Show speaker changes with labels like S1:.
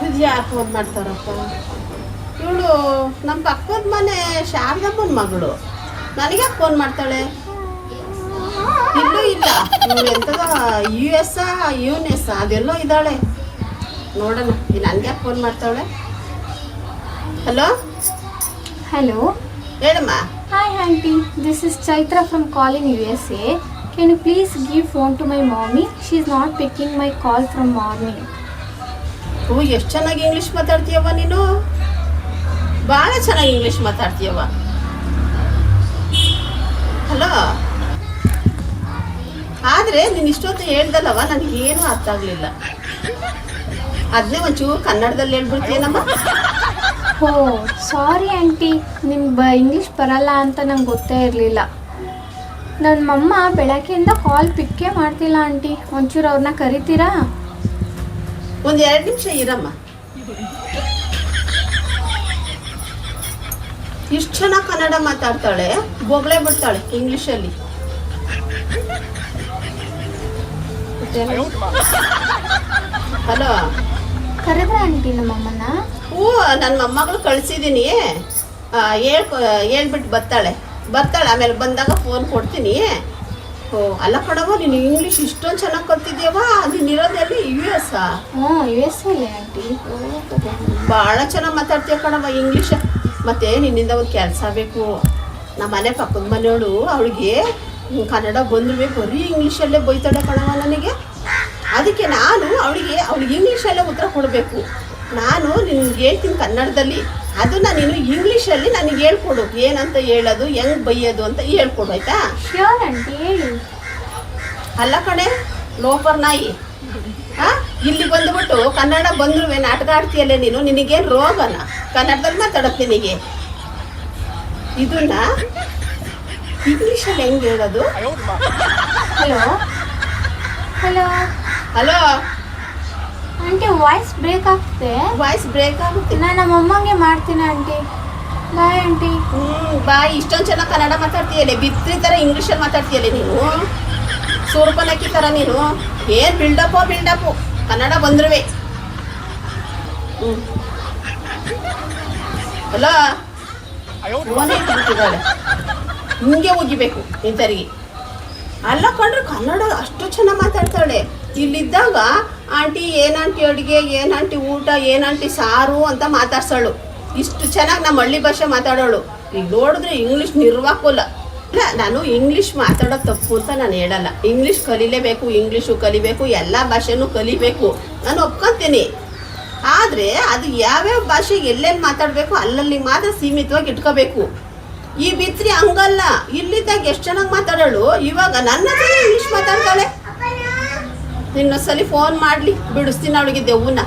S1: ಇದು ಯಾರು ಫೋನ್ ಮಾಡ್ತಾರಪ್ಪ? ಇವಳು ನಮ್ಮ ಪಕ್ಕದ ಮನೆ ಶಾರದಮ್ಮನ ಮಗಳು, ನನಗೆ ಫೋನ್ ಮಾಡ್ತಾಳೆ. ಇಲ್ಲೂ ಇಲ್ಲ, ಇವಳು ಎಂಥದ US US ಅದೆಲ್ಲೋ ಇದ್ದಾಳೆ. ನೋಡೋಣ, ನನಗೆ ಫೋನ್ ಮಾಡ್ತಾಳೆ. Hello
S2: Hello.
S1: ಹೇಳಮ್ಮ.
S2: Hi auntie, this is Chaitra from calling USA. Can you please give phone to my mommy? She's not picking my call from morning.
S1: ಓ, ಎಷ್ಟು ಚೆನ್ನಾಗಿ ಇಂಗ್ಲೀಷ್ ಮಾತಾಡ್ತೀಯವ್ವ ನೀನು, ಭಾಳ ಚೆನ್ನಾಗಿ ಇಂಗ್ಲೀಷ್ ಮಾತಾಡ್ತೀಯವ್ವ. ಹಲೋ, ಆದರೆ ನೀನು ಇಷ್ಟೊತ್ತು ಹೇಳ್ದಲ್ಲವ, ನನಗೇನು ಅರ್ಥ ಆಗಲಿಲ್ಲ. ಅದನ್ನೇ ಒಂಚೂರು ಕನ್ನಡದಲ್ಲಿ ಹೇಳ್ಬಿಡ್ತೀಯನಮ್ಮ.
S2: ಓ ಸಾರಿ ಆಂಟಿ, ನಿಮ್ಗೆ ಇಂಗ್ಲೀಷ್ ಬರಲ್ಲ ಅಂತ ನಂಗೆ ಗೊತ್ತೇ ಇರಲಿಲ್ಲ. ನನ್ನ ಮಮ್ಮ ಬೆಳಗ್ಗೆಯಿಂದ ಕಾಲ್ ಪಿಕ್ಕೇ ಮಾಡ್ತಿಲ್ಲ ಆಂಟಿ, ಒಂಚೂರು ಅವ್ರನ್ನ ಕರಿತೀರಾ?
S1: ಒಂದು 2 ನಿಮಿಷ ಇರಮ್ಮ. ಇಷ್ಟು ಚೆನ್ನಾಗಿ ಕನ್ನಡ ಮಾತಾಡ್ತಾಳೆ, ಬೊಗಳೆ ಬಿಡ್ತಾಳೆ ಇಂಗ್ಲೀಷಲ್ಲಿ. ಹಲೋ,
S2: ಕರೆದ್ರ ಆಂಟಿ ನಮ್ಮಮ್ಮನ?
S1: ಹ್ಞೂ, ನನ್ನ ಮೊಮ್ಮಗಳು ಕಳಿಸಿದ್ದೀನಿ, ಹೇಳ್ಬಿಟ್ಟು ಬರ್ತಾಳೆ. ಆಮೇಲೆ ಬಂದಾಗ ಫೋನ್ ಕೊಡ್ತೀನಿ. ಓ ಅಲ್ಲ ಕಣವ, ನೀನು ಇಂಗ್ಲೀಷ್ ಇಷ್ಟೊಂದು ಚೆನ್ನಾಗಿ ಕಲ್ತಿದ್ಯವ. ನೀನು ಇರೋದೆಲ್ಲಿ US?
S2: ಹ್ಞೂ US ಅಲ್ಲೇ ಆಂಟಿ.
S1: ಭಾಳ ಚೆನ್ನಾಗಿ ಮಾತಾಡ್ತೀಯ ಕಣವ ಇಂಗ್ಲೀಷ್. ಮತ್ತು ನಿನ್ನಿಂದ ಒಂದು ಕೆಲಸ ಬೇಕು. ನಮ್ಮ ಮನೆ ಪಕ್ಕದ ಮನೆಯವಳು, ಅವಳಿಗೆ ಕನ್ನಡ ಬಂದರೂ ಬರೀ ಇಂಗ್ಲೀಷಲ್ಲೇ ಬೈತಾಳೆ ಕಣವ ನನಗೆ. ಅದಕ್ಕೆ ನಾನು ಅವಳಿಗೆ ಇಂಗ್ಲೀಷಲ್ಲೇ ಉತ್ತರ ಕೊಡಬೇಕು. ನಾನು ನಿನ್ಗೆ ಹೇಳ್ತೀನಿ ಕನ್ನಡದಲ್ಲಿ, ಅದನ್ನು ನೀನು ಇಂಗ್ಲೀಷಲ್ಲಿ ನನಗೆ ಹೇಳ್ಕೊಡು. ಏನಂತ ಹೇಳೋದು, ಹೆಂಗೆ ಬೈಯೋದು ಅಂತ ಹೇಳ್ಕೊಡು, ಆಯಿತಾ?
S2: ಶ್ಯೂರ್ ಆಂಟಿ, ಹೇಳಿ.
S1: ಅಲ್ಲ ಕಣೆ ಲೋಪರ್ ನಾಯಿ, ಇಲ್ಲಿ ಬಂದುಬಿಟ್ಟು ಕನ್ನಡ ಬಂದ್ರೂ ನಾಟಕ ಆಡ್ತೀಯಲ್ಲೇ ನೀನು. ನಿನಗೇನು ರೋಗನ? ಕನ್ನಡದಲ್ಲಿ ಮಾತಾಡೋದು ನಿನಗೆ. ಇದನ್ನ ಇಂಗ್ಲೀಷಲ್ಲಿ ಹೆಂಗೆ ಹೇಳೋದು?
S2: Hello hello
S1: hello
S2: aunty, voice break ಆಗ್ತಿದೆ.
S1: ವಾಯ್ಸ್ ಬ್ರೇಕ್ ಆಗುತ್ತೆ.
S2: ನಾನು ನಮ್ಮ ಅಮ್ಮಂಗೆ ಮಾಡ್ತೀನಿ ಆಂಟಿ. Bye aunty.
S1: ಬಾಯ್. ಇಷ್ಟೊಂದು ಚೆನ್ನಾಗಿ ಕನ್ನಡ ಮಾತಾಡ್ತೀಯಲ್ಲೇ, ಬಿತ್ರಿ ಥರ ಇಂಗ್ಲೀಷಲ್ಲಿ ಮಾತಾಡ್ತೀಯಲ್ಲೇ ನೀನು. ಸೂರ್ಪನಕ್ಕಿ ಥರ ನೀನು. ಏನು ಬಿಲ್ಡಪ್ಪು ಕನ್ನಡ ಬಂದ್ರೂ. ಅಲ್ಲ ಫೋನೇ ಇಟ್ಬಿಟ್ಟಿದ್ದಾಳೆ, ಹಿಂಗೆ ಹೋಗಿಬೇಕು ಇಂಥರಿಗೆ. ಅಲ್ಲ ಕಂಡ್ರೆ ಕನ್ನಡ ಅಷ್ಟು ಚೆನ್ನಾಗಿ ಮಾತಾಡ್ತಾಳೆ. ಇಲ್ಲಿದ್ದಾಗ ಆಂಟಿ ಏನಂಟಿ ಅಡುಗೆ, ಏನಂಟಿ ಊಟ, ಏನಂಟಿ ಸಾರು ಅಂತ ಮಾತಾಡ್ಸೋಳು. ಇಷ್ಟು ಚೆನ್ನಾಗಿ ನಮ್ಮ ಹಳ್ಳಿ ಭಾಷೆ ಮಾತಾಡೋಳು. ಈಗ ನೋಡಿದ್ರೆ ಇಂಗ್ಲೀಷ್ ನಿರ್ವಾಕೋಲ್ಲ. ಇಲ್ಲ, ನಾನು ಇಂಗ್ಲೀಷ್ ಮಾತಾಡೋದು ತಪ್ಪು ಅಂತ ನಾನು ಹೇಳಲ್ಲ. ಇಂಗ್ಲೀಷ್ ಕಲಿಲೇಬೇಕು, ಇಂಗ್ಲೀಷು ಕಲಿಬೇಕು, ಎಲ್ಲ ಭಾಷೆನೂ ಕಲಿಬೇಕು, ನಾನು ಒಪ್ಕೊತೀನಿ. ಆದರೆ ಅದು ಯಾವ್ಯಾವ ಭಾಷೆಗೆ ಎಲ್ಲೆಲ್ಲಿ ಮಾತಾಡಬೇಕು ಅಲ್ಲಲ್ಲಿ ಮಾತ್ರ ಸೀಮಿತವಾಗಿ ಇಟ್ಕೋಬೇಕು. ಈ ಬಿತ್ರಿ ಹಂಗಲ್ಲ, ಇಲ್ಲಿದ್ದಾಗ ಎಷ್ಟು ಚೆನ್ನಾಗಿ ಮಾತಾಡೋಳು, ಇವಾಗ ನನ್ನ ಹತ್ರ ಇಂಗ್ಲೀಷ್ ಮಾತಾಡ್ತಾಳೆ. ಇನ್ನೊಂದ್ಸಲಿ ಫೋನ್ ಮಾಡಲಿ, ಬಿಡಿಸ್ತೀನಿ ಅವಳಿಗೆ ದೆವ್ವನ್ನ.